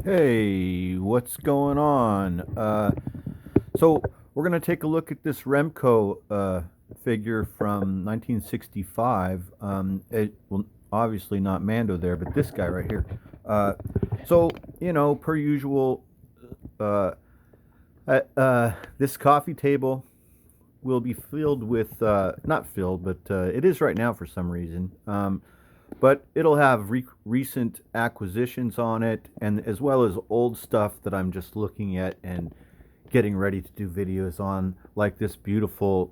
Hey, what's going on? So we're gonna take a look at this Remco figure from 1965. Well, obviously not Mando there, but this guy right here. Uh, so per usual, uh, this coffee table will be filled with not filled, but it is right now for some reason. But it'll have recent acquisitions on it, and as well as old stuff that I'm just looking at and getting ready to do videos on, like this beautiful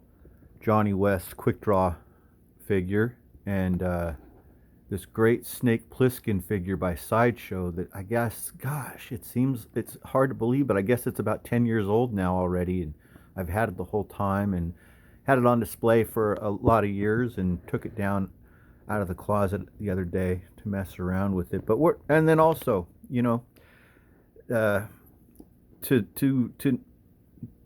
Johnny West quick draw figure, and this great Snake Plissken figure by Sideshow that I guess, gosh, it's hard to believe, but I guess it's about 10 years old now already, and I've had it the whole time and had it on display for a lot of years and took it down out of the closet the other day to mess around with it. But and then also, uh, to to to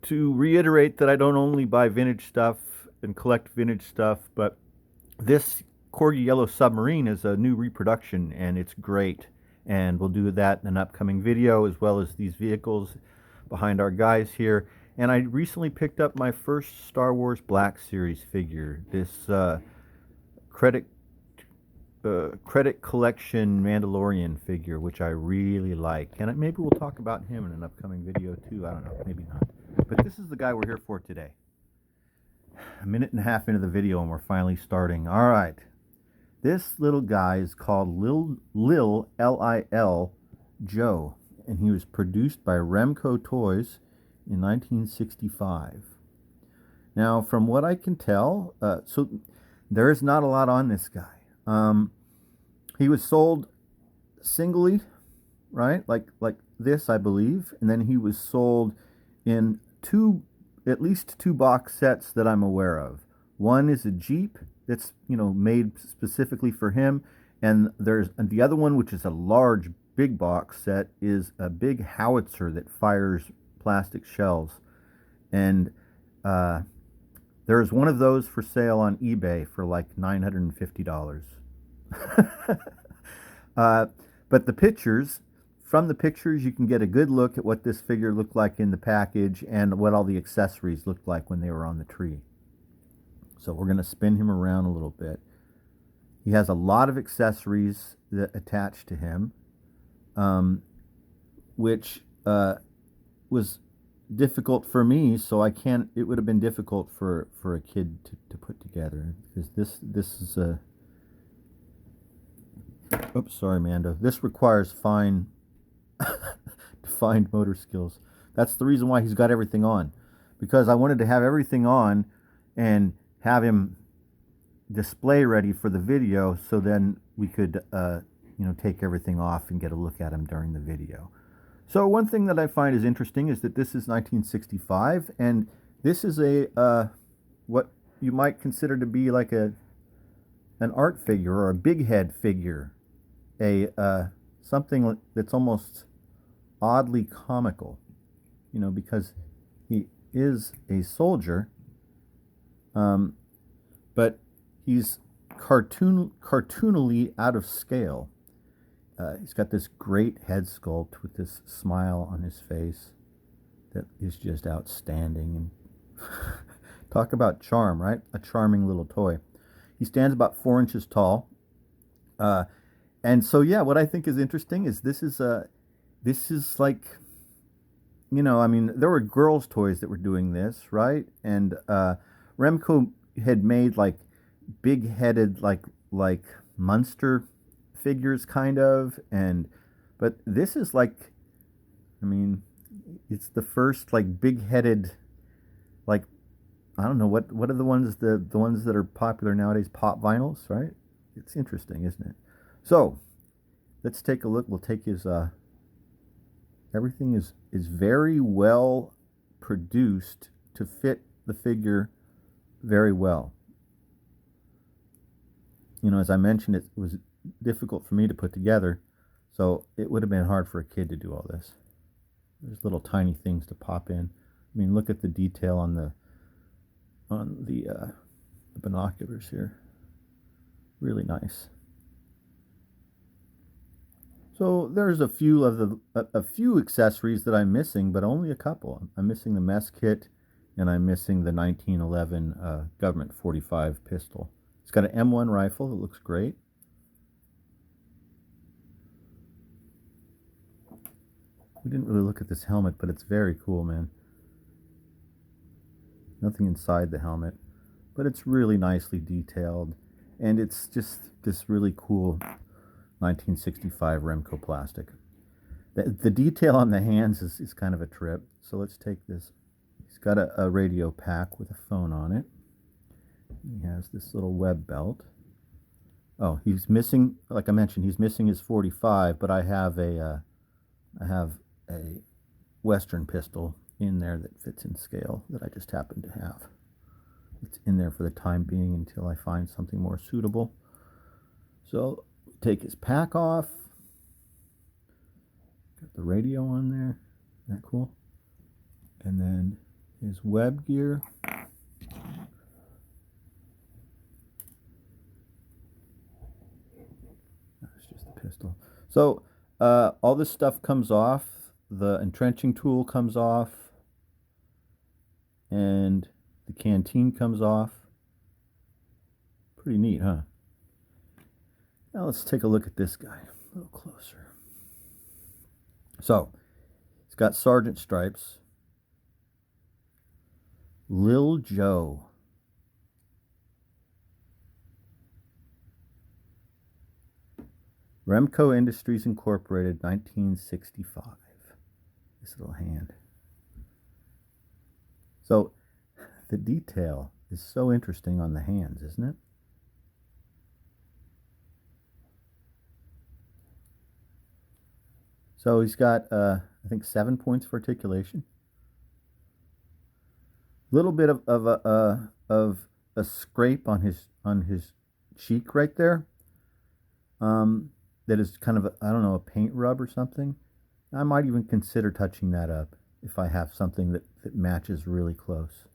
to reiterate that I don't only buy vintage stuff and collect vintage stuff, but this Corgi Yellow Submarine is a new reproduction and it's great. And we'll do that in an upcoming video, as well as these vehicles behind our guys here. And I recently picked up my first Star Wars Black Series figure, this credit credit collection Mandalorian figure, which I really like. And maybe we'll talk about him in an upcoming video too. I don't know, maybe not. But this is the guy we're here for today. A minute and a half into the video and we're finally starting. All right. This little guy is called Lil L-I-L Joe, and he was produced by Remco Toys in 1965. Now, from what I can tell, so there's not a lot on this guy. He was sold singly, right? Like this, I believe, and then he was sold in at least two box sets that I'm aware of. One is a Jeep that's made specifically for him, and the other one, which is a large big box set, is a big howitzer that fires plastic shells, and there's one of those for sale on eBay for like $950. But from the pictures, you can get a good look at what this figure looked like in the package and what all the accessories looked like when they were on the tree. So we're going to spin him around a little bit. He has a lot of accessories that attach to him, which was difficult for me, so it would have been difficult for a kid to put together, because this is a, oops, sorry, Mando. This requires defined motor skills. That's the reason why he's got everything on, because I wanted to have everything on and have him display ready for the video, so then we could take everything off and get a look at him during the video. So one thing that I find is interesting is that this is 1965, and this is a what you might consider to be like an art figure or a big head figure, something that's almost oddly comical, because he is a soldier, but he's cartoonily out of scale. He's got this great head sculpt with this smile on his face that is just outstanding. And talk about charm, right? A charming little toy. He stands about 4 inches tall. And so, yeah, what I think is interesting is this is like, I mean, there were girls' toys that were doing this, right? And Remco had made like big-headed, like Munster figures, kind of, but this is like, I mean, it's the first like big-headed, like, I don't know, what are the ones that are popular nowadays, pop vinyls, right? It's interesting, isn't it? So let's take a look. We'll take his everything is very well produced to fit the figure very well. As I mentioned, it was difficult for me to put together, so it would have been hard for a kid to do all this. There's little tiny things to pop in. I mean, look at the detail on the binoculars here. Really nice. So there's a few accessories that I'm missing, but only a couple. I'm missing the mess kit, and I'm missing the 1911 government 45 pistol. It's got an M1 rifle that looks great. We didn't really look at this helmet, but it's very cool, man. Nothing inside the helmet, but it's really nicely detailed, and it's just this really cool 1965 Remco plastic. The detail on the hands is kind of a trip. So let's take this. He's got a radio pack with a phone on it. He has this little web belt. Oh, he's missing, like I mentioned, he's missing his 45, but I have a Western pistol in there that fits in scale that I just happen to have. It's in there for the time being until I find something more suitable. So take his pack off. Got the radio on there. Isn't that cool? And then his web gear. That's just the pistol. So all this stuff comes off. The entrenching tool comes off. And the canteen comes off. Pretty neat, huh? Now let's take a look at this guy a little closer. So, he's got sergeant stripes. Lil Joe. Remco Industries Incorporated, 1965. This little hand. So, the detail is so interesting on the hands, isn't it? So he's got, I think, 7 points for articulation. A little bit of a scrape on his cheek right there. That is kind of I don't know, a paint rub or something. I might even consider touching that up if I have something that matches really close,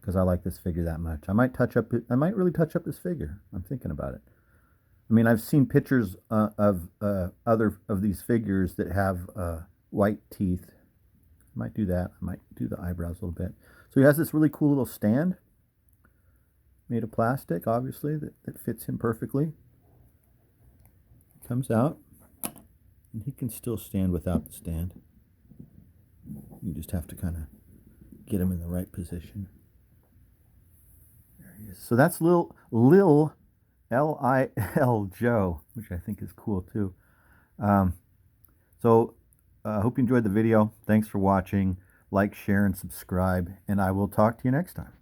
because I like this figure that much. I might really touch up this figure. I'm thinking about it. I mean, I've seen pictures of other of these figures that have white teeth. I might do that. I might do the eyebrows a little bit. So he has this really cool little stand made of plastic, obviously, that fits him perfectly. Comes out, and he can still stand without the stand. You just have to kind of get him in the right position. There he is. So that's Lil L-I-L Joe, which I think is cool too. So I hope you enjoyed the video. Thanks for watching. Like, share, and subscribe, and I will talk to you next time.